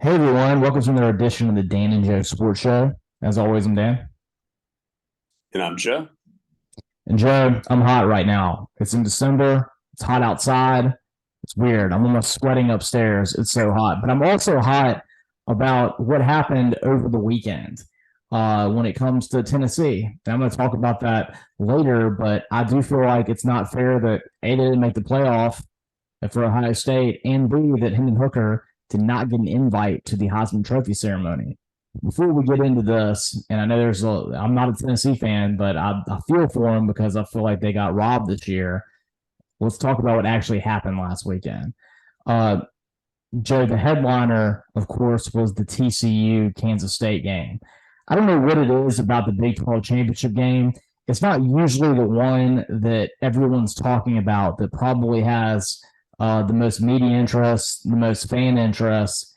Hey everyone, welcome to another edition of the Dan and Joe Sports Show. As always, I'm Dan. And I'm Joe. And Joe, I'm hot right now. It's in December. It's hot outside. It's weird. I'm almost sweating upstairs. It's so hot. But I'm also hot about what happened over the weekend when it comes to Tennessee. And I'm going to talk about that later, but I do feel like it's not fair that A, they didn't make the playoff for Ohio State, and B, that Hendon Hooker did not get an invite to the Heisman Trophy ceremony. Before we get into this, and I know I'm not a Tennessee fan, but I feel for them because I feel like they got robbed this year. Let's talk about what actually happened last weekend. Uh, Joe, the headliner, of course, was the TCU Kansas State game. I don't know what it is about the Big 12 championship game. It's not usually the one that everyone's talking about that probably has the most media interest, the most fan interest.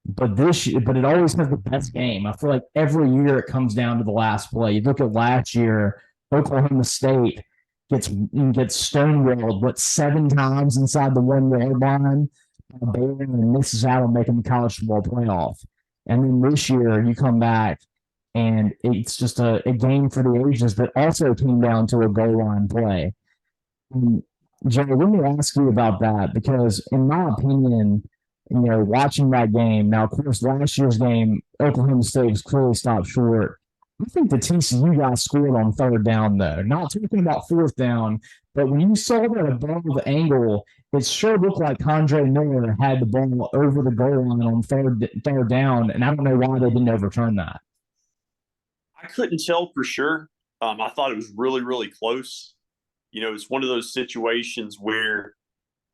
But it always has the best game. I feel like every year it comes down to the last play. You look at last year, Oklahoma State gets stonewalled, what, 7 times inside the 1 yard line. Baylor and misses out on making the college football playoff. And then this year you come back and it's just a game for the ages that also came down to a goal line play. And Joe, let me ask you about that because, in my opinion, watching that game, now, of course, last year's game, Oklahoma State was clearly stopped short. I think the TCU guys scored on third down, though. Not talking about fourth down, but when you saw that above the angle, it sure looked like Condre Miller had the ball over the goal line on third down, and I don't know why they didn't overturn that. I couldn't tell for sure. I thought it was really, really close. It's one of those situations where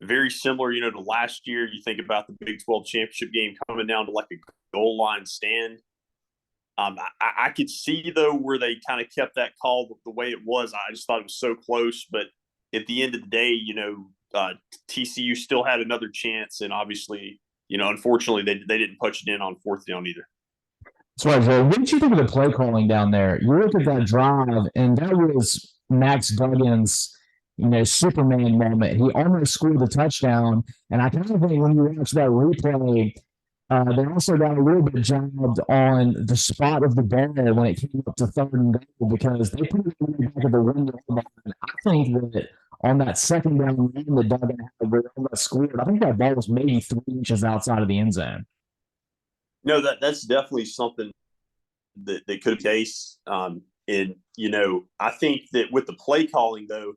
very similar, to last year. You think about the Big 12 championship game coming down to like a goal line stand. I could see, though, where they kind of kept that call the way it was. I just thought it was so close. But at the end of the day, TCU still had another chance. And obviously, unfortunately, they didn't punch it in on fourth down either. That's right, Joe. What did you think of the play calling down there? You look at that drive, and that was Max Duggan's, Superman moment. He almost scored the touchdown, and I kind of think when you watch that replay, they also got a little bit jabbed on the spot of the ball when it came up to third and goal because they put it in the back of the window. I think that on that second down run that Duggan had where they scored, I think that ball was maybe 3 inches outside of the end zone. No, that's definitely something that could be the case. And I think that with the play calling, though,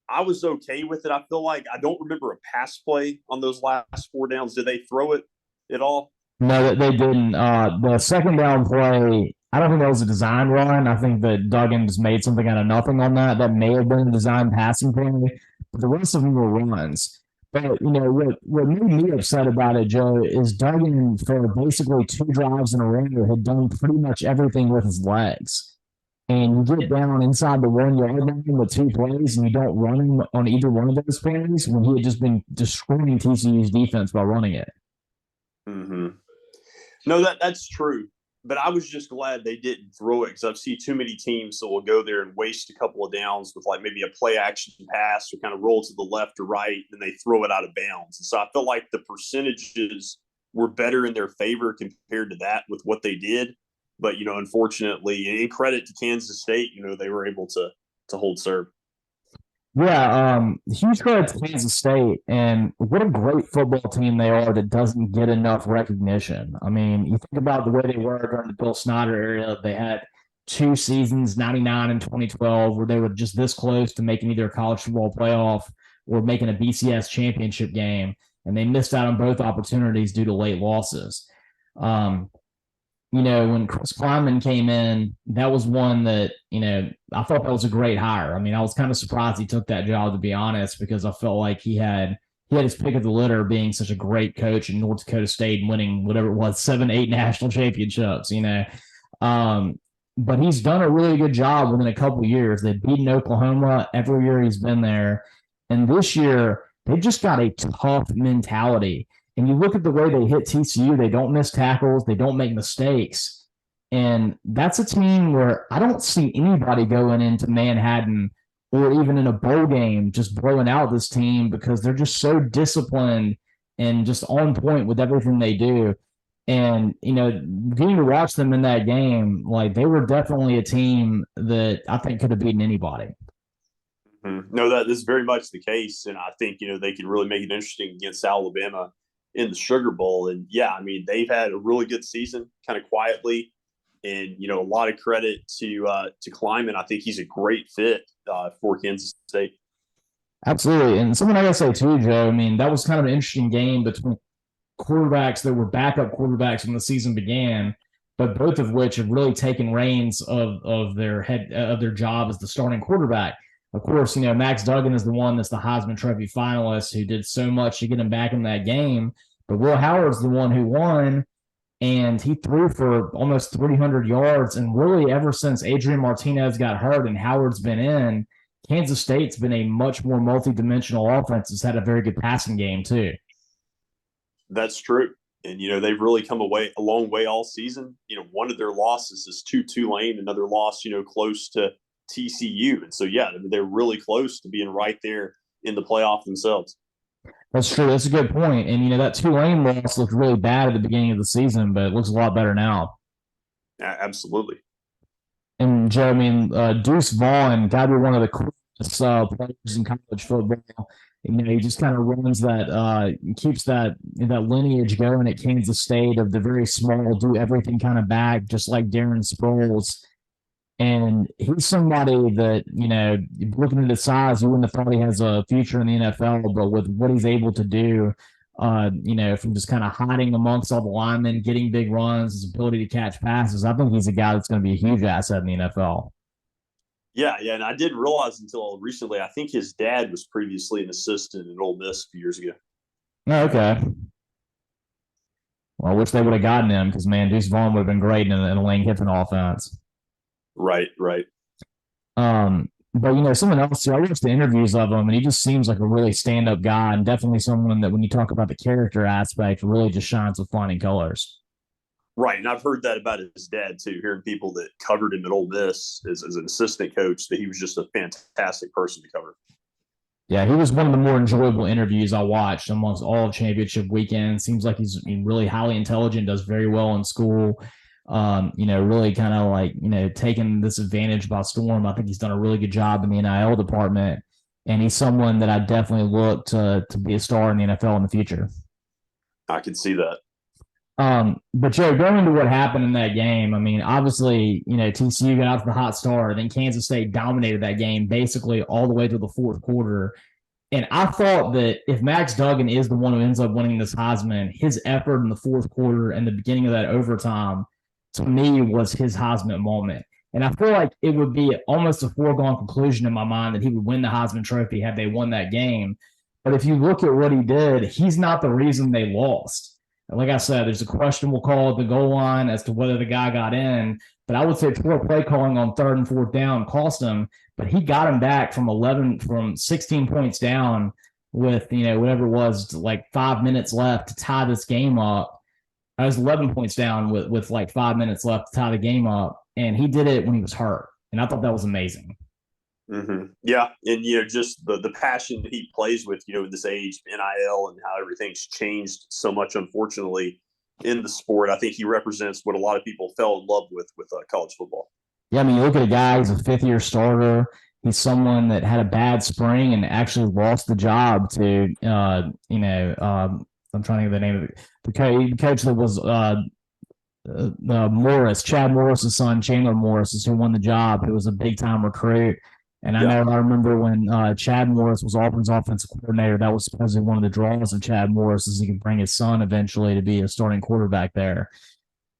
I was okay with it. I feel like I don't remember a pass play on those last four downs. Did they throw it at all? No, they didn't. The second down play, I don't think that was a design run. I think that Duggan just made something out of nothing on that. That may have been a design passing play, but the rest of them were runs. But what made me upset about it, Joe, is Duggan for basically 2 drives in a row had done pretty much everything with his legs. And you get down inside the 1 yard line with 2 plays, and you don't run him on either one of those plays when he had just been destroying TCU's defense by running it. Mm-hmm. No, that's true. But I was just glad they didn't throw it because I've seen too many teams that will go there and waste a couple of downs with like maybe a play action pass or kind of roll to the left or right, and they throw it out of bounds. And so I felt like the percentages were better in their favor compared to that with what they did. But unfortunately, in credit to Kansas State, they were able to hold serve. Yeah, huge credit to Kansas State, and what a great football team they are that doesn't get enough recognition. I mean, you think about the way they were during the Bill Snyder era. They had 2 seasons, 99 and 2012, where they were just this close to making either a college football playoff or making a BCS championship game, and they missed out on both opportunities due to late losses. Um, when Chris Klieman came in, that was one that, I thought that was a great hire. I mean, I was kind of surprised he took that job, to be honest, because I felt like he had his pick of the litter being such a great coach in North Dakota State and winning whatever it was, 7, 8 national championships, But he's done a really good job within a couple of years. They've beaten Oklahoma every year he's been there. And this year, they've just got a tough mentality. And you look at the way they hit TCU, they don't miss tackles, they don't make mistakes. And that's a team where I don't see anybody going into Manhattan or even in a bowl game just blowing out this team because they're just so disciplined and just on point with everything they do. And, getting to watch them in that game, like they were definitely a team that I think could have beaten anybody. No, that is very much the case, and I think they can really make it interesting against Alabama in the Sugar Bowl. And yeah, I mean they've had a really good season, kind of quietly, and a lot of credit to Kleiman. I think he's a great fit for Kansas State. Absolutely, and something I gotta say too, Joe. I mean, that was kind of an interesting game between quarterbacks that were backup quarterbacks when the season began, but both of which have really taken reins of their job as the starting quarterback. Of course, Max Duggan is the one that's the Heisman Trophy finalist who did so much to get him back in that game. But Will Howard's the one who won, and he threw for almost 300 yards. And really, ever since Adrian Martinez got hurt and Howard's been in, Kansas State's been a much more multidimensional offense. It's had a very good passing game, too. That's true. And, they've really come a long way all season. One of their losses is to Tulane, another loss, close to TCU. And so, yeah, they're really close to being right there in the playoff themselves. That's true. That's a good point. And, that Tulane loss looked really bad at the beginning of the season, but it looks a lot better now. Absolutely. And, Joe, I mean, Deuce Vaughn got to be one of the coolest players in college football. He just kind of runs that, keeps that lineage going at Kansas State of the very small, do everything kind of back, just like Darren Sproles. And he's somebody that, looking at his size, you wouldn't have thought he has a future in the NFL, but with what he's able to do, from just kind of hiding amongst all the linemen, getting big runs, his ability to catch passes, I think he's a guy that's going to be a huge asset in the NFL. Yeah, and I didn't realize until recently, I think his dad was previously an assistant at Ole Miss a few years ago. Oh, okay. Well, I wish they would have gotten him because, man, Deuce Vaughn would have been great in a Lane Kiffin offense. Right. But something else too. I watched the interviews of him, and he just seems like a really stand-up guy, and definitely someone that, when you talk about the character aspect, really just shines with flying colors. Right, and I've heard that about his dad too. Hearing people that covered him at Ole Miss as an assistant coach, that he was just a fantastic person to cover. Yeah, he was one of the more enjoyable interviews I watched amongst all of championship weekend. Seems like he's really highly intelligent, does very well in school. Really kind of like, taking this advantage by storm. I think he's done a really good job in the NIL department, and he's someone that I definitely look to be a star in the NFL in the future. I can see that. But Joe, going into what happened in that game, I mean, obviously, TCU got out to the hot start, then Kansas State dominated that game basically all the way to the fourth quarter. And I thought that if Max Duggan is the one who ends up winning this Heisman, his effort in the fourth quarter and the beginning of that overtime, to me, was his Heisman moment. And I feel like it would be almost a foregone conclusion in my mind that he would win the Heisman Trophy had they won that game. But if you look at what he did, he's not the reason they lost. And like I said, there's a questionable call at the goal line as to whether the guy got in. But I would say poor play calling on 3rd and 4th down cost him. But he got him back from 16 points down with, whatever it was, like 5 minutes left to tie this game up. I was 11 points down with like 5 minutes left to tie the game up. And he did it when he was hurt. And I thought that was amazing. Mm-hmm. Yeah, and just the passion that he plays with, in this age, NIL, and how everything's changed so much, unfortunately, in the sport. I think he represents what a lot of people fell in love with college football. Yeah, I mean, you look at a guy who's a 5th-year starter. He's someone that had a bad spring and actually lost the job to, I'm trying to think of the name of it. The coach that was Morris, Chad Morris's son, Chandler Morris, is who won the job. He was a big-time recruit. And I remember when Chad Morris was Auburn's offensive coordinator, that was supposedly one of the draws of Chad Morris, is he could bring his son eventually to be a starting quarterback there.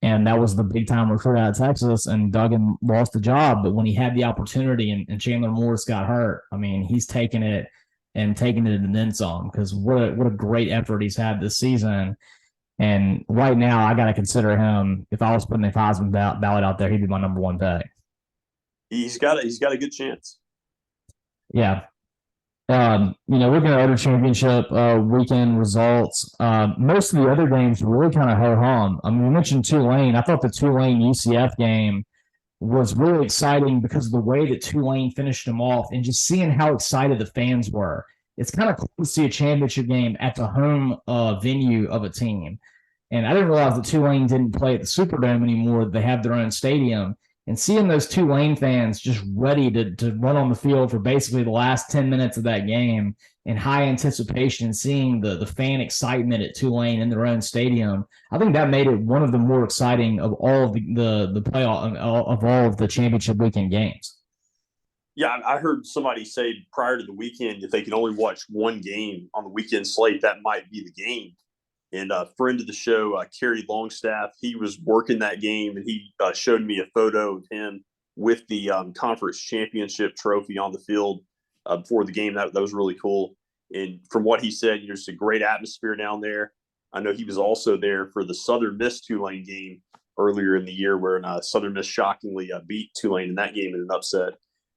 And that was the big-time recruit out of Texas, and Duggan lost the job. But when he had the opportunity and Chandler Morris got hurt, I mean, he's taken it and then some, because what a great effort he's had this season. And right now, I got to consider him, if I was putting the Heisman ballot out there, he'd be my number 1 pick. He's got a good chance. Yeah. Looking at other championship weekend results, most of the other games were really kind of ho-hum. I mean, we mentioned Tulane. I thought the Tulane-UCF game was really exciting because of the way that Tulane finished them off and just seeing how excited the fans were. It's kind of cool to see a championship game at the home venue of a team. And I didn't realize that Tulane didn't play at the Superdome anymore. They have their own stadium. And seeing those Tulane fans just ready to run on the field for basically the last 10 minutes of that game in high anticipation, seeing the fan excitement at Tulane in their own stadium, I think that made it one of the more exciting of all of the playoff of all of the championship weekend games. Yeah, I heard somebody say prior to the weekend, if they could only watch one game on the weekend slate, that might be the game. And a friend of the show, Kerry Longstaff, he was working that game, and he showed me a photo of him with the conference championship trophy on the field before the game. That was really cool. And from what he said, there's a great atmosphere down there. I know he was also there for the Southern Miss Tulane game earlier in the year, where Southern Miss shockingly beat Tulane in that game in an upset.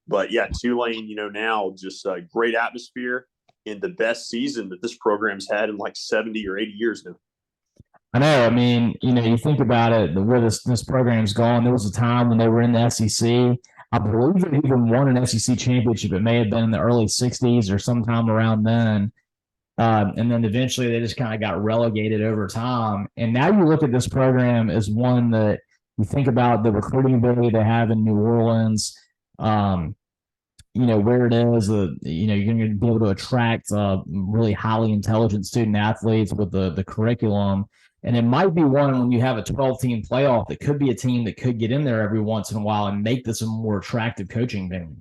But yeah, Tulane, now just a great atmosphere in the best season that this program's had in like 70 or 80 years now. I know. I mean, you think about it, where this program's gone. There was a time when they were in the SEC. I believe they even won an SEC championship. It may have been in the early 60s or sometime around then. And then eventually they just kind of got relegated over time. And now you look at this program as one that you think about the recruiting ability they have in New Orleans, where it is, you're going to be able to attract really highly intelligent student athletes with the curriculum. And it might be one when you have a 12-team playoff that could be a team that could get in there every once in a while and make this a more attractive coaching venue.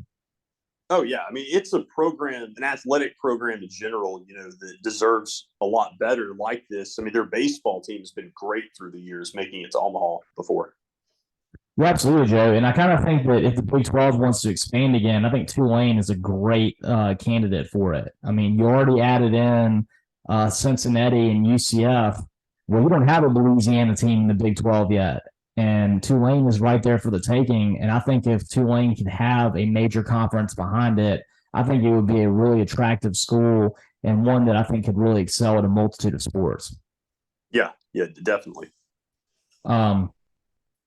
Oh, yeah. I mean, it's a program, an athletic program in general, that deserves a lot better like this. I mean, their baseball team has been great through the years, making it to Omaha before. Yeah, absolutely, Joe. And I kind of think that if the Big 12 wants to expand again, I think Tulane is a great candidate for it. I mean, you already added in Cincinnati and UCF. Well, you don't have a Louisiana team in the Big 12 yet. And Tulane is right there for the taking. And I think if Tulane can have a major conference behind it, I think it would be a really attractive school and one that I think could really excel at a multitude of sports. Yeah, definitely.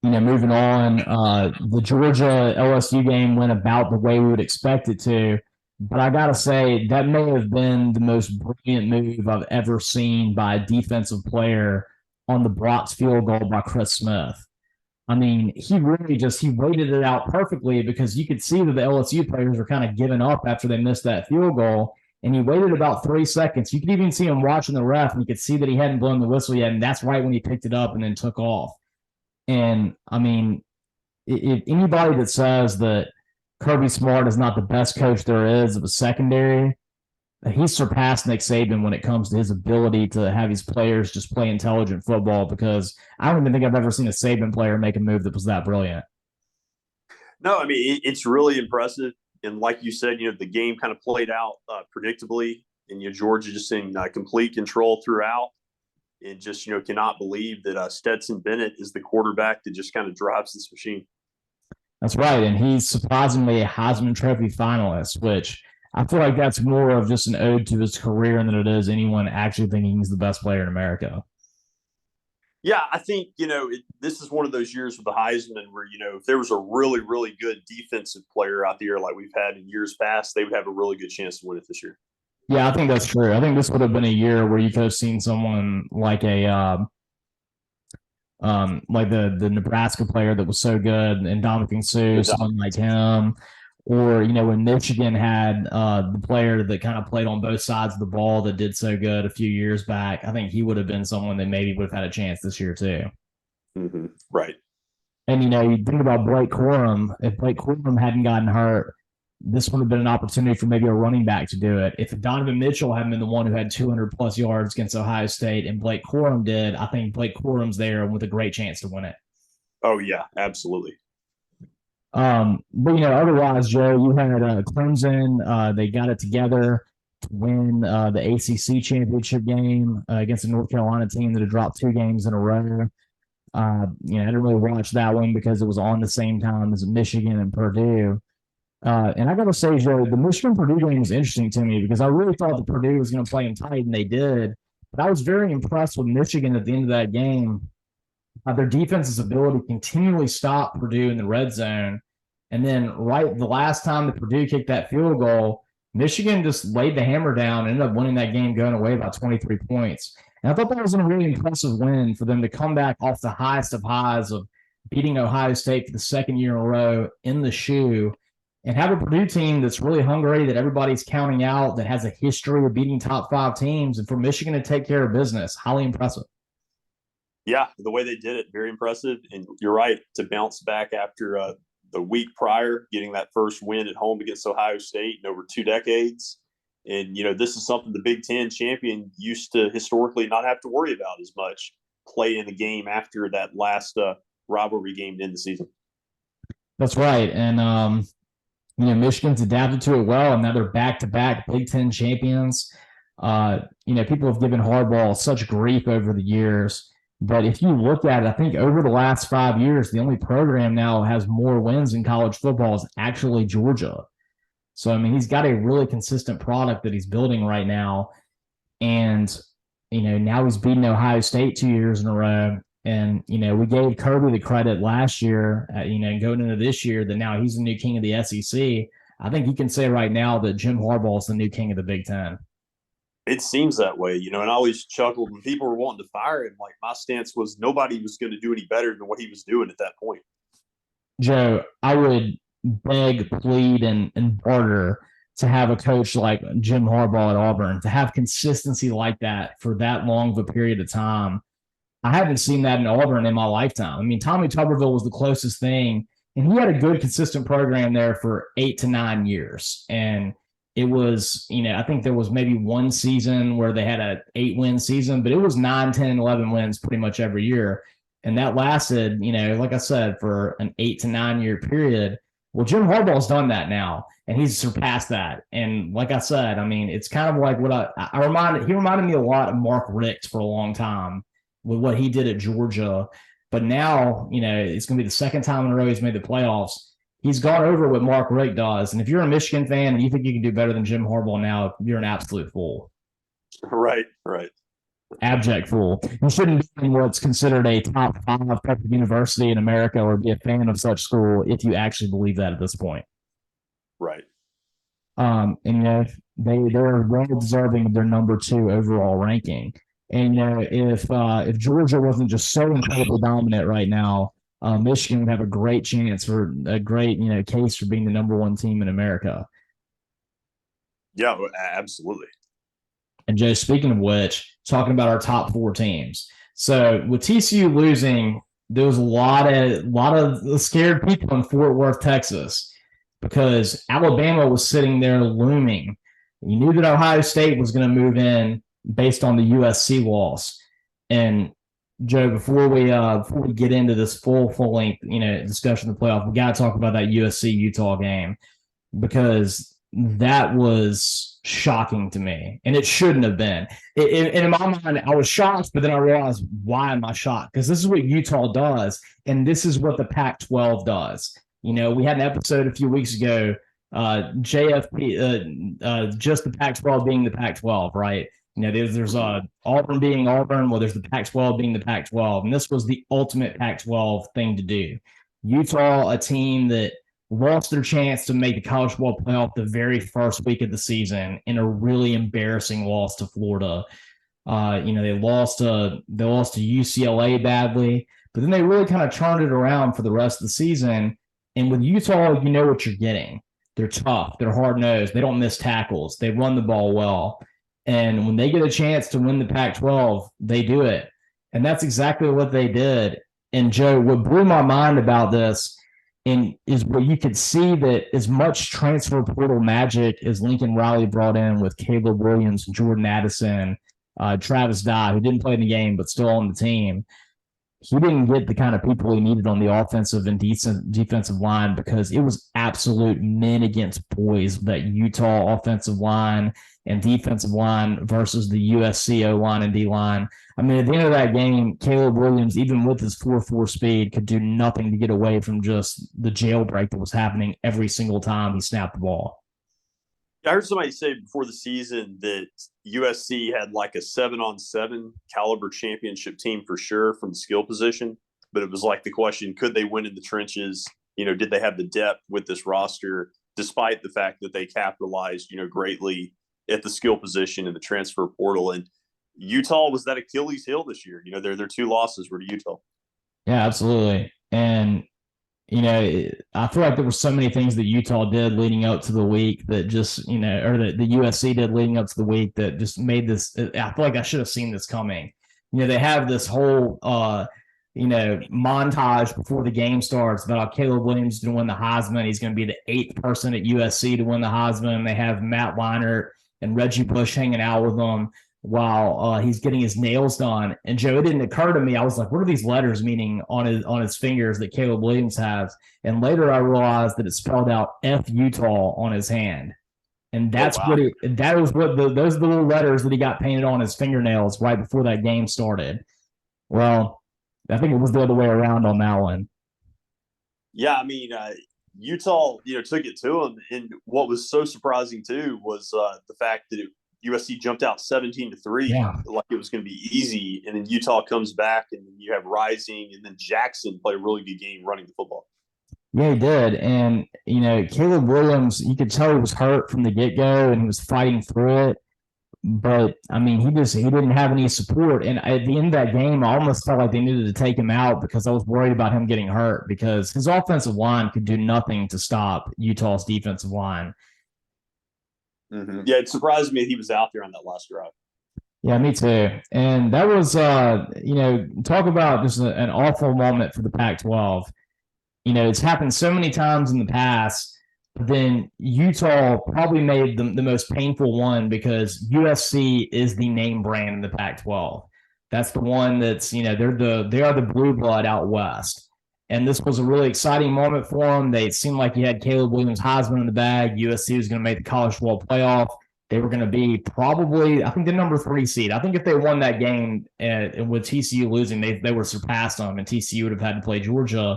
Moving on, the Georgia LSU game went about the way we would expect it to. But I got to say, that may have been the most brilliant move I've ever seen by a defensive player on the blocked field goal by Chris Smith. I mean, he waited it out perfectly because you could see that the LSU players were kind of giving up after they missed that field goal. And he waited about 3 seconds. You could even see him watching the ref, and you could see that he hadn't blown the whistle yet. And that's right when he picked it up and then took off. And, I mean, if anybody that says that Kirby Smart is not the best coach there is of a secondary, he's surpassed Nick Saban when it comes to his ability to have his players just play intelligent football, because I don't even think I've ever seen a Saban player make a move that was that brilliant. No, I mean, it's really impressive. And like you said, the game kind of played out predictably, and Georgia just in complete control throughout. And just, cannot believe that Stetson Bennett is the quarterback that just kind of drives this machine. That's right. And he's surprisingly a Heisman Trophy finalist, which I feel like that's more of just an ode to his career than it is anyone actually thinking he's the best player in America. Yeah, I think, this is one of those years with the Heisman where, if there was a really, really good defensive player out there like we've had in years past, they would have a really good chance to win it this year. Yeah, I think that's true. I think this would have been a year where you could have seen someone like like the Nebraska player that was so good, and Dominican Sue, someone like him, or when Michigan had the player that kind of played on both sides of the ball that did so good a few years back. I think he would have been someone that maybe would have had a chance this year too. Mm-hmm. Right. And you think about Blake Corum. If Blake Corum hadn't gotten hurt, this would have been an opportunity for maybe a running back to do it. If Donovan Mitchell hadn't been the one who had 200-plus yards against Ohio State and Blake Corum did, I think Blake Corum's there with a great chance to win it. Oh, yeah, absolutely. But, otherwise, Joe, you had Clemson. They got it together to win the ACC championship game against a North Carolina team that had dropped 2 games in a row. I didn't really watch that one because it was on the same time as Michigan and Purdue. And I got to say, Joe, the Michigan-Purdue game was interesting to me because I really thought that Purdue was going to play them tight, and they did. But I was very impressed with Michigan at the end of that game. Their defense's ability to continually stop Purdue in the red zone. And then the last time that Purdue kicked that field goal, Michigan just laid the hammer down and ended up winning that game going away by 23 points. And I thought that was a really impressive win for them to come back off the highest of highs of beating Ohio State for the second year in a row in the shoe and have a Purdue team that's really hungry, that everybody's counting out, that has a history of beating top 5 teams, and for Michigan to take care of business, highly impressive. Yeah, the way they did it, very impressive. And you're right, to bounce back after the week prior, getting that first win at home against Ohio State in over 2 decades. And, this is something the Big Ten champion used to historically not have to worry about as much, play in the game after that last rivalry game to end the season. That's right. And, Michigan's adapted to it well, and now they're back-to-back Big Ten champions. People have given Harbaugh such grief over the years. But if you look at it, I think over the last 5 years, the only program now has more wins in college football is actually Georgia. So, he's got a really consistent product that he's building right now. And, now he's beaten Ohio State 2 years in a row. And, we gave Kirby the credit last year, going into this year that now he's the new king of the SEC. I think you can say right now that Jim Harbaugh is the new king of the Big Ten. It seems that way, and I always chuckled when people were wanting to fire him. Like, my stance was nobody was going to do any better than what he was doing at that point. Joe, I would beg, plead, and barter to have a coach like Jim Harbaugh at Auburn, to have consistency like that for that long of a period of time. I haven't seen that in Auburn in my lifetime. Tommy Tuberville was the closest thing, and he had a good, consistent program there for 8 to 9 years. And it was, I think there was maybe one season where they had a 8-win season, but it was 9, 10, 11 wins pretty much every year. And that lasted, like I said, for an 8 to 9 year period. Well, Jim Harbaugh's done that now, and he's surpassed that. And like I said, it's kind of like what he reminded me a lot of Mark Richt for a long time with what he did at Georgia. But now, it's going to be the second time in a row he's made the playoffs. He's gone over what Mark Richt does. And if you're a Michigan fan and you think you can do better than Jim Harbaugh now, you're an absolute fool. Right. Abject fool. You shouldn't be in what's considered a top 5 type of university in America or be a fan of such school if you actually believe that at this point. Right. And they're well deserving of their number 2 overall ranking. And if Georgia wasn't just so incredibly dominant right now, Michigan would have a great chance for a great case for being the number 1 team in America. Yeah, absolutely. And Joe, speaking of which, talking about our top 4 teams. So with TCU losing, there was a lot of scared people in Fort Worth, Texas, because Alabama was sitting there looming. You knew that Ohio State was going to move in based on the USC loss. And Joe, before we get into this full length discussion of the playoff, we got to talk about that USC Utah game, because that was shocking to me, and it shouldn't have been. In my mind, I was shocked, but then I realized, why am I shocked? Because this is what Utah does, and this is what the Pac-12 does. We had an episode a few weeks ago, JFP, just the Pac-12 being the Pac-12, right? There's Auburn being Auburn. Well, there's the Pac-12 being the Pac-12, and this was the ultimate Pac-12 thing to do. Utah, a team that lost their chance to make the college football playoff the very first week of the season in a really embarrassing loss to Florida. They lost to UCLA badly, but then they really kind of turned it around for the rest of the season. And with Utah, you know what you're getting. They're tough. They're hard-nosed. They don't miss tackles. They run the ball well. And when they get a chance to win the Pac-12, they do it. And that's exactly what they did. And Joe, what blew my mind about this is where you could see that as much transfer portal magic as Lincoln Riley brought in with Caleb Williams, Jordan Addison, Travis Dye, who didn't play in the game but still on the team, he didn't get the kind of people he needed on the offensive and defensive line, because it was absolute men against boys, that Utah offensive line and defensive line versus the USC O-line and D-line. At the end of that game, Caleb Williams, even with his 4.4 speed, could do nothing to get away from just the jailbreak that was happening every single time he snapped the ball. I heard somebody say before the season that USC had like a 7-on-7 caliber championship team for sure from the skill position. But it was like the question, could they win in the trenches? Did they have the depth with this roster, despite the fact that they capitalized, greatly at the skill position in the transfer portal? And, Utah was that Achilles heel this year. Their two losses were to Utah. Yeah, absolutely. And I feel like there were so many things that Utah did leading up to the week that just, or that the USC did leading up to the week that just made this. I feel like I should have seen this coming. They have this whole, montage before the game starts about Caleb Williams is going to win the Heisman. He's going to be the 8th person at USC to win the Heisman. They have Matt Leinart and Reggie Bush hanging out with them while he's getting his nails done. And Joe, it didn't occur to me. I was like, what are these letters meaning on his fingers that Caleb Williams has? And later I realized that it spelled out F Utah on his hand. And that's those are the little letters that he got painted on his fingernails right before that game started. Well, I think it was the other way around on that one. Yeah, I mean, Utah, took it to him. And what was so surprising too was the fact that USC jumped out 17-3, like it was going to be easy, and then Utah comes back, and you have Rising, and then Jackson play a really good game running the football. Yeah, he did, and Caleb Williams, you could tell he was hurt from the get-go, and he was fighting through it. But I mean, he didn't have any support, and at the end of that game, I almost felt like they needed to take him out because I was worried about him getting hurt because his offensive line could do nothing to stop Utah's defensive line. Mm-hmm. Yeah, it surprised me he was out there on that last drive. Yeah, me too. And that was, talk about just an awful moment for the Pac-12. It's happened so many times in the past, but then Utah probably made the most painful one because USC is the name brand in the Pac-12. That's the one that's, they are the blue blood out west. And this was a really exciting moment for them. They seemed like you had Caleb Williams Heisman in the bag. USC was going to make the college football playoff. They were going to be probably, I think, the number 3 seed. I think if they won that game with TCU losing, they would have surpassed them, and TCU would have had to play Georgia.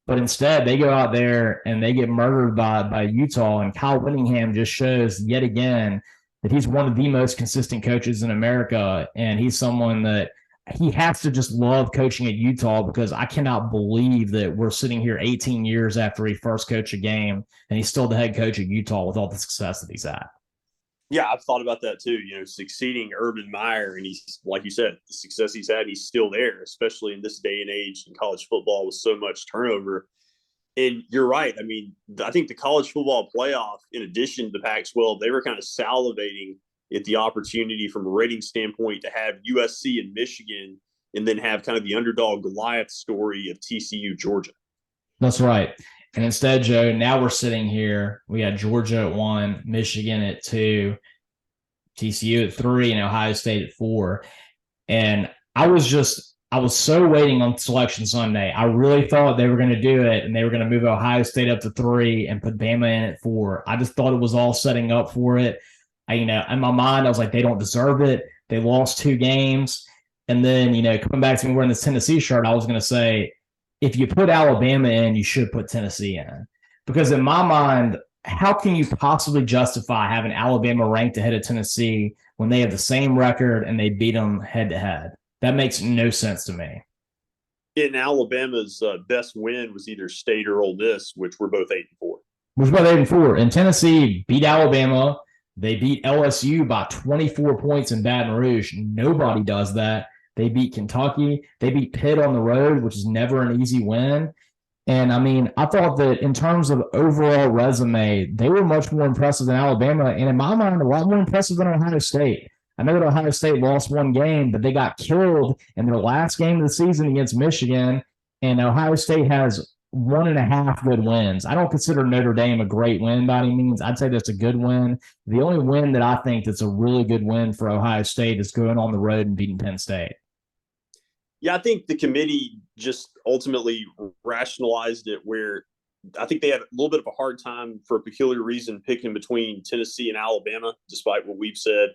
But instead, they go out there and they get murdered by Utah. And Kyle Whittingham just shows yet again that he's one of the most consistent coaches in America. And he's someone that he has to just love coaching at Utah because I cannot believe that we're sitting here 18 years after he first coached a game and he's still the head coach at Utah with all the success that he's had. Yeah, I've thought about that too. Succeeding Urban Meyer, and he's, like you said, the success he's had, he's still there, especially in this day and age in college football with so much turnover. And you're right. I mean, I think the college football playoff, in addition to the Pac-12, they were kind of salivating at the opportunity from a rating standpoint to have USC and Michigan and then have kind of the underdog Goliath story of TCU, Georgia. That's right. And instead, Joe, now we're sitting here. We got Georgia at 1, Michigan at 2, TCU at 3, and Ohio State at 4. And I was so waiting on Selection Sunday. I really thought they were going to do it, and they were going to move Ohio State up to 3 and put Bama in at 4. I just thought it was all setting up for it. In my mind, I was like, they don't deserve it. They lost 2 games. And then, coming back to me wearing this Tennessee shirt, I was going to say, if you put Alabama in, you should put Tennessee in. Because in my mind, how can you possibly justify having Alabama ranked ahead of Tennessee when they have the same record and they beat them head-to-head? That makes no sense to me. In Alabama's best win was either State or Ole Miss, which were both 8-4. Which were 8-4. And Tennessee beat Alabama. They beat LSU by 24 points in Baton Rouge. Nobody does that. They beat Kentucky. They beat Pitt on the road, which is never an easy win. And, I thought that in terms of overall resume, they were much more impressive than Alabama. And in my mind, a lot more impressive than Ohio State. I know that Ohio State lost 1 game, but they got killed in their last game of the season against Michigan. And Ohio State has 1.5 good wins. I don't consider Notre Dame a great win by any means. I'd say that's a good win. The only win that I think that's a really good win for Ohio State is going on the road and beating Penn State. Yeah, I think the committee just ultimately rationalized it where I think they had a little bit of a hard time for a peculiar reason picking between Tennessee and Alabama, despite what we've said.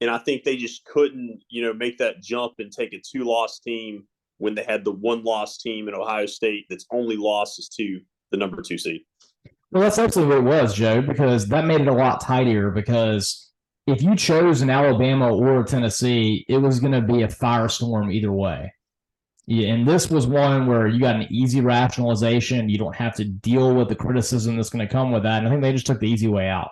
And I think they just couldn't, make that jump and take a 2-loss team when they had the 1-loss team in Ohio State that's only lost is to the number 2 seed. Well, that's absolutely what it was, Joe, because that made it a lot tighter because if you chose an Alabama or Tennessee, it was going to be a firestorm either way. Yeah, and this was one where you got an easy rationalization. You don't have to deal with the criticism that's going to come with that. And I think they just took the easy way out.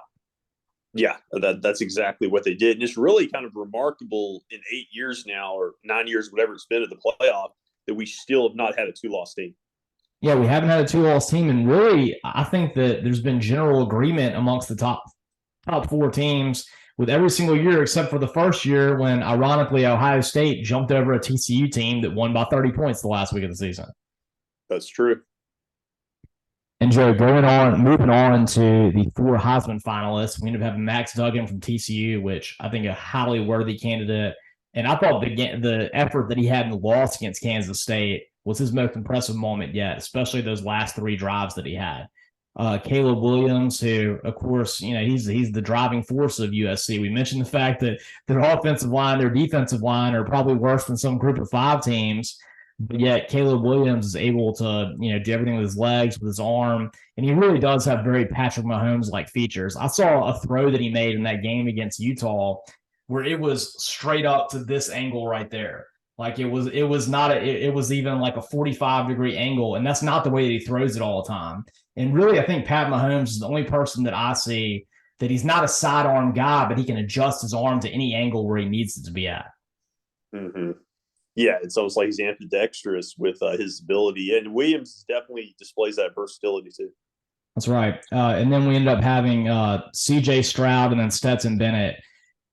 Yeah, that's exactly what they did. And it's really kind of remarkable in 8 years now, or 9 years, whatever it's been at the playoff, that we still have not had a 2-loss team. Yeah, we haven't had a 2-loss team, and really, I think that there's been general agreement amongst the top four teams with every single year except for the first year when, ironically, Ohio State jumped over a TCU team that won by 30 points the last week of the season. That's true. And Joe, moving on to the 4 Heisman finalists, we end up having Max Duggan from TCU, which I think a highly worthy candidate. And I thought the effort that he had in the loss against Kansas State was his most impressive moment yet, especially those last 3 drives that he had. Caleb Williams, who, of course, he's the driving force of USC. We mentioned the fact that their offensive line, their defensive line are probably worse than some group of 5 teams. But yet Caleb Williams is able to, do everything with his legs, with his arm, and he really does have very Patrick Mahomes-like features. I saw a throw that he made in that game against Utah where it was straight up to this angle right there. Like it was even like a 45-degree angle, and that's not the way that he throws it all the time. And really, I think Pat Mahomes is the only person that I see that he's not a sidearm guy, but he can adjust his arm to any angle where he needs it to be at. Mm-hmm. Yeah, it's almost like he's ambidextrous with his ability. And Williams definitely displays that versatility too. That's right. And then we ended up having C.J. Stroud and then Stetson Bennett.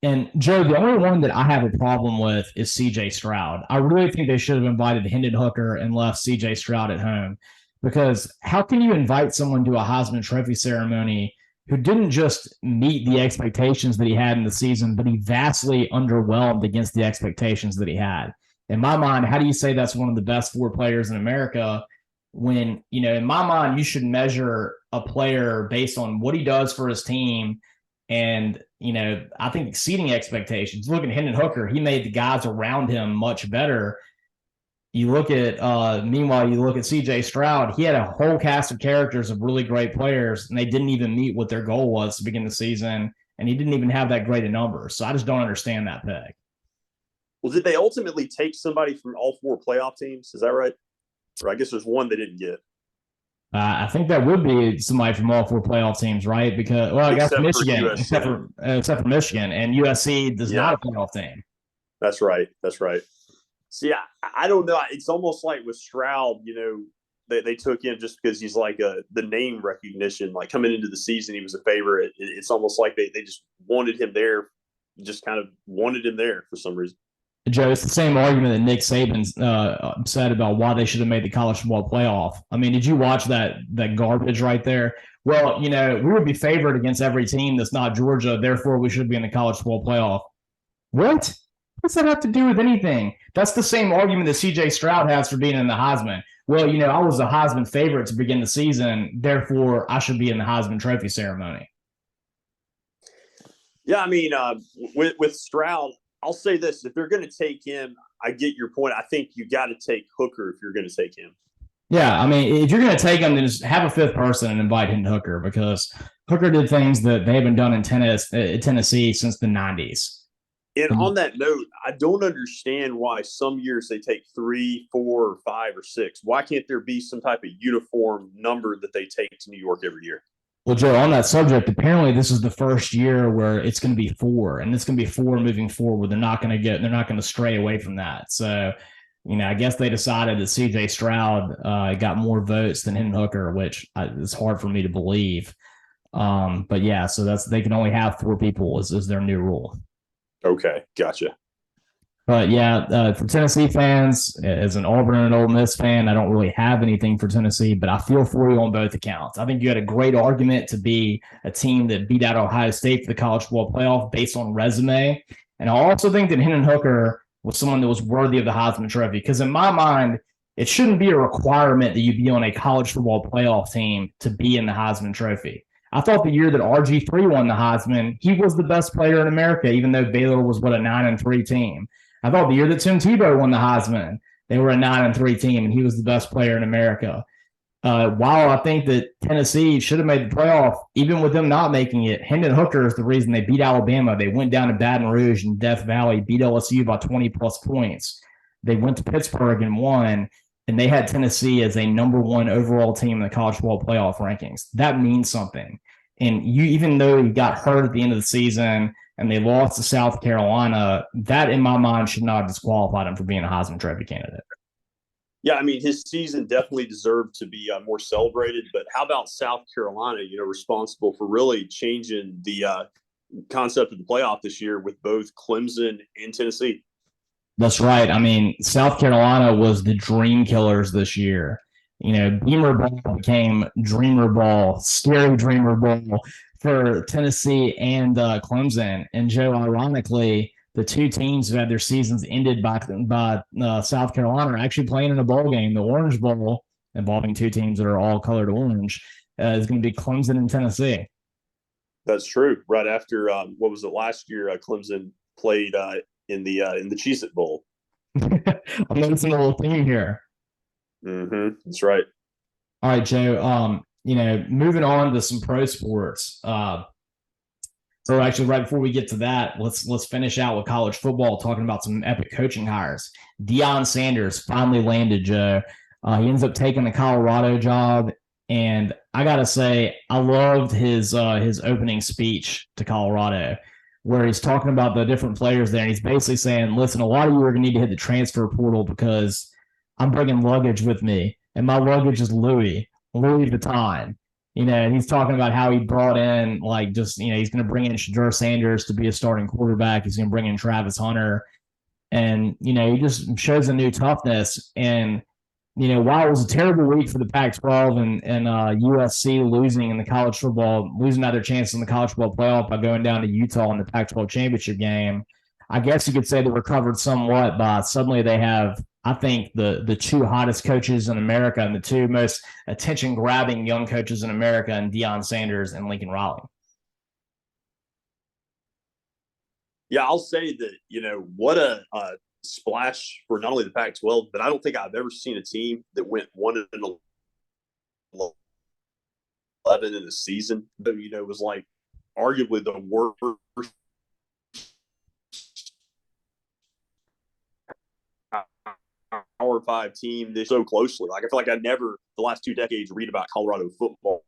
And, Joe, the only one that I have a problem with is C.J. Stroud. I really think they should have invited Hendon Hooker and left C.J. Stroud at home. Because how can you invite someone to a Heisman Trophy ceremony who didn't just meet the expectations that he had in the season, but he vastly underwhelmed against the expectations that he had? In my mind, how do you say that's one of the best 4 players in America when, in my mind, you should measure a player based on what he does for his team and, I think exceeding expectations. Look at Hendon Hooker. He made the guys around him much better. Meanwhile, you look at C.J. Stroud. He had a whole cast of characters of really great players, and they didn't even meet what their goal was to begin the season, and he didn't even have that great a number. So I just don't understand that pick. Well, did they ultimately take somebody from all 4 playoff teams? Is that right? Or I guess there's one they didn't get. I think that would be somebody from all 4 playoff teams, right? Because, I guess Michigan, except for Michigan, and USC is not a playoff team. That's right. See, I don't know. It's almost like with Stroud, they took him just because he's like the name recognition. Like coming into the season, he was a favorite. It's almost like they just wanted him there, just kind of wanted him there for some reason. Joe, it's the same argument that Nick Saban said about why they should have made the college football playoff. I mean, did you watch that garbage right there? Well, we would be favored against every team that's not Georgia, therefore we should be in the college football playoff. What? What's that have to do with anything? That's the same argument that C.J. Stroud has for being in the Heisman. Well, I was a Heisman favorite to begin the season, therefore I should be in the Heisman Trophy ceremony. Yeah, I mean, with Stroud, I'll say this. If they're going to take him, I get your point. I think you got to take Hooker if you're going to take him. Yeah, I mean, if you're going to take him, then just have a 5th person and invite him to Hooker because Hooker did things that they haven't done in Tennessee since the 90s. And on that note, I don't understand why some years they take 3, 4, or 5, or 6. Why can't there be some type of uniform number that they take to New York every year? Well, Joe, on that subject, apparently this is the first year where it's going to be 4, and it's going to be 4 moving forward. They're not going to stray away from that. So, I guess they decided that C.J. Stroud got more votes than Hendon Hooker, which is hard for me to believe. But yeah, so they can only have 4 people is their new rule. Okay, gotcha. But yeah, for Tennessee fans, as an Auburn and Ole Miss fan, I don't really have anything for Tennessee, but I feel for you on both accounts. I think you had a great argument to be a team that beat out Ohio State for the college football playoff based on resume. And I also think that Hendon Hooker was someone that was worthy of the Heisman Trophy because in my mind, it shouldn't be a requirement that you be on a college football playoff team to be in the Heisman Trophy. I thought the year that RG3 won the Heisman, he was the best player in America, even though Baylor was, a 9-3 team. I thought the year that Tim Tebow won the Heisman, they were a 9-3 team, and he was the best player in America. While I think that Tennessee should have made the playoff, even with them not making it, Hendon Hooker is the reason they beat Alabama. They went down to Baton Rouge and Death Valley, beat LSU by 20-plus points. They went to Pittsburgh and won, and they had Tennessee as a number 1 overall team in the college football playoff rankings. That means something. And even though he got hurt at the end of the season and they lost to South Carolina, that in my mind should not have disqualified him from being a Heisman Trophy candidate. Yeah, I mean, his season definitely deserved to be more celebrated. But how about South Carolina, responsible for really changing the concept of the playoff this year with both Clemson and Tennessee? That's right. I mean, South Carolina was the dream killers this year. Beamer Ball became Dreamer Ball, scary Dreamer Ball for Tennessee and Clemson. And Joe, ironically, the two teams who had their seasons ended by South Carolina are actually playing in a bowl game. The Orange Bowl, involving two teams that are all colored orange, is going to be Clemson and Tennessee. That's true. Right after what was it last year? Clemson played in the Cheez-It Bowl. I'm noticing a little theme here. That's right. All right, Joe. Moving on to some pro sports. So actually, right before we get to that, let's finish out with college football, talking about some epic coaching hires. Deion Sanders finally landed, Joe. He ends up taking the Colorado job, and I gotta say, I loved his opening speech to Colorado, where he's talking about the different players there, and he's basically saying, "Listen, a lot of you are gonna need to hit the transfer portal because I'm bringing luggage with me, and my luggage is Louis Vuitton." And he's talking about how he brought in, he's going to bring in Shedeur Sanders to be a starting quarterback. He's going to bring in Travis Hunter. And, he just shows a new toughness. And, while it was a terrible week for the Pac-12 and USC losing in the college football, losing out their chances in the college football playoff by going down to Utah in the Pac-12 championship game, I guess you could say they recovered somewhat by suddenly they have, I think, the two hottest coaches in America and the two most attention-grabbing young coaches in America, and Deion Sanders and Lincoln Riley. Yeah, I'll say that, what a splash for not only the Pac-12, but I don't think I've ever seen a team that went 1-11 in a season. But, it was like arguably the worst Power 5 team this so closely. I feel like I never, the last 2 decades, read about Colorado football.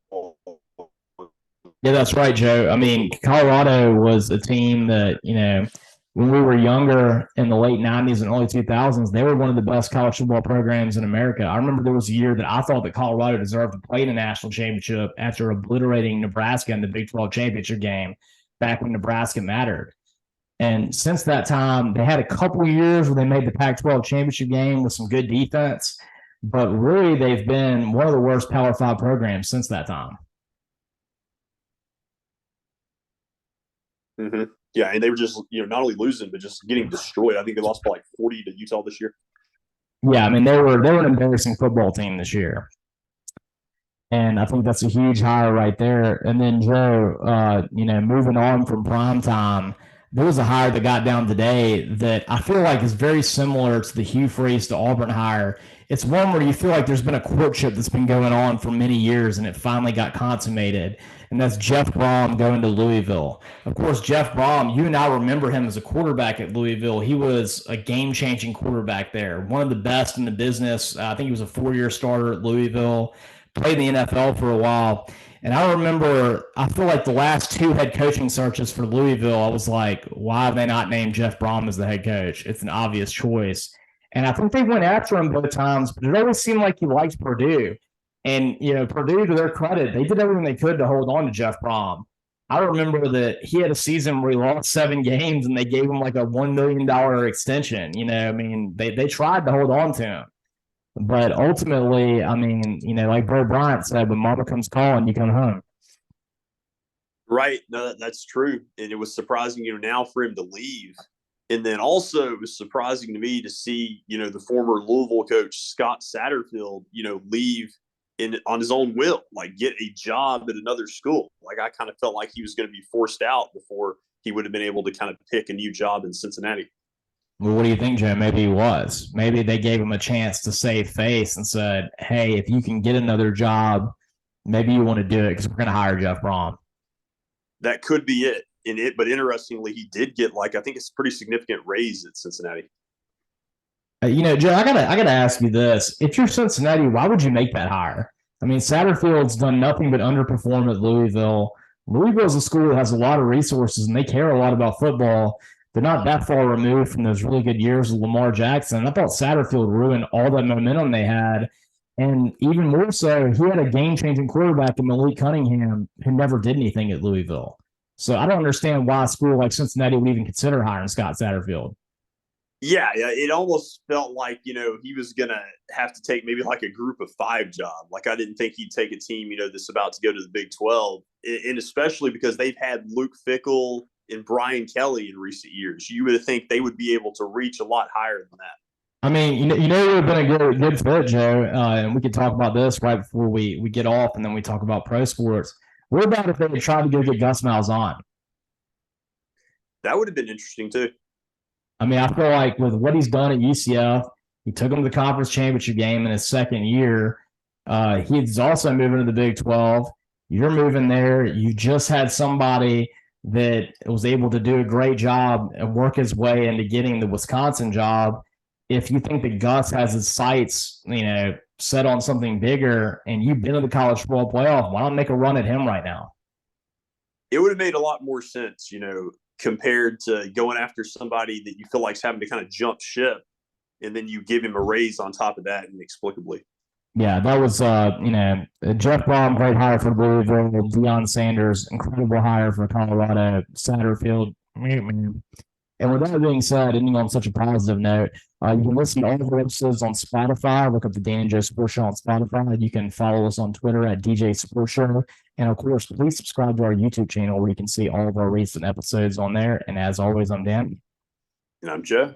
Yeah, that's right, Joe. I mean, Colorado was a team that, when we were younger in the late 90s and early 2000s, they were one of the best college football programs in America. I remember there was a year that I thought that Colorado deserved to play in a national championship after obliterating Nebraska in the Big 12 championship game back when Nebraska mattered. And since that time, they had a couple of years where they made the Pac-12 championship game with some good defense, but really they've been one of the worst Power 5 programs since that time. Yeah, and they were just, not only losing, but just getting destroyed. I think they lost by 40 to Utah this year. Yeah, I mean, they were an embarrassing football team this year. And I think that's a huge hire right there. And then, Joe, moving on from primetime, there was a hire that got down today that I feel like is very similar to the Hugh Freeze to Auburn hire. It's one where you feel like there's been a courtship that's been going on for many years, and it finally got consummated. And that's Jeff Brohm going to Louisville. Of course, Jeff Brohm, you and I remember him as a quarterback at Louisville. He was a game-changing quarterback there, one of the best in the business. I think he was a 4-year starter at Louisville, played in the NFL for a while. And I remember, I feel like the last 2 head coaching searches for Louisville, I was like, why have they not named Jeff Brohm as the head coach? It's an obvious choice. And I think they went after him both times, but it always seemed like he liked Purdue. And, Purdue, to their credit, they did everything they could to hold on to Jeff Brohm. I remember that he had a season where he lost 7 games and they gave him like a $1 million extension. They tried to hold on to him. But ultimately, like Bro Bryant said, when mama comes calling, you come home. Right. No, that's true. And it was surprising, now for him to leave. And then also it was surprising to me to see, the former Louisville coach, Scott Satterfield, leave on his own will, get a job at another school. I kind of felt like he was going to be forced out before he would have been able to kind of pick a new job in Cincinnati. Well, what do you think, Joe? Maybe he was. Maybe they gave him a chance to save face and said, hey, if you can get another job, maybe you want to do it because we're going to hire Jeff Brohm. That could be it. But interestingly, he did get I think it's a pretty significant raise at Cincinnati. Joe, I gotta ask you this. If you're Cincinnati, why would you make that hire? I mean, Satterfield's done nothing but underperform at Louisville. Louisville is a school that has a lot of resources and they care a lot about football. They're not that far removed from those really good years of Lamar Jackson. I thought Satterfield ruined all that momentum they had. And even more so, he had a game-changing quarterback in Malik Cunningham who never did anything at Louisville. So I don't understand why a school like Cincinnati would even consider hiring Scott Satterfield. Yeah, it almost felt like, he was going to have to take maybe like a group of 5 job. Like, I didn't think he'd take a team, that's about to go to the Big 12. And especially because they've had Luke Fickell and Brian Kelly in recent years. You would think they would be able to reach a lot higher than that. I mean, it would have been a good fit, Joe. And we could talk about this right before we get off, and then we talk about pro sports. What about if they had tried to go get Gus Malzahn? That would have been interesting too. I mean, I feel like with what he's done at UCF, he took him to the conference championship game in his second year. He's also moving to the Big 12. You're moving there. You just had somebody that was able to do a great job and work his way into getting the Wisconsin job. If you think that Gus has his sights, set on something bigger and you've been to the college football playoff, why not make a run at him right now? It would have made a lot more sense, compared to going after somebody that you feel like is having to kind of jump ship, and then you give him a raise on top of that inexplicably. Yeah, that was, Jeff Brohm, great hire for Louisville. Deion Sanders, incredible hire for Colorado. Satterfield, and with that being said, ending on such a positive note, you can listen to all of our episodes on Spotify. Look up the Dan and Joe Sports Show on Spotify. You can follow us on Twitter at DJ Sports Show. And of course, please subscribe to our YouTube channel where you can see all of our recent episodes on there. And as always, I'm Dan. And I'm Joe.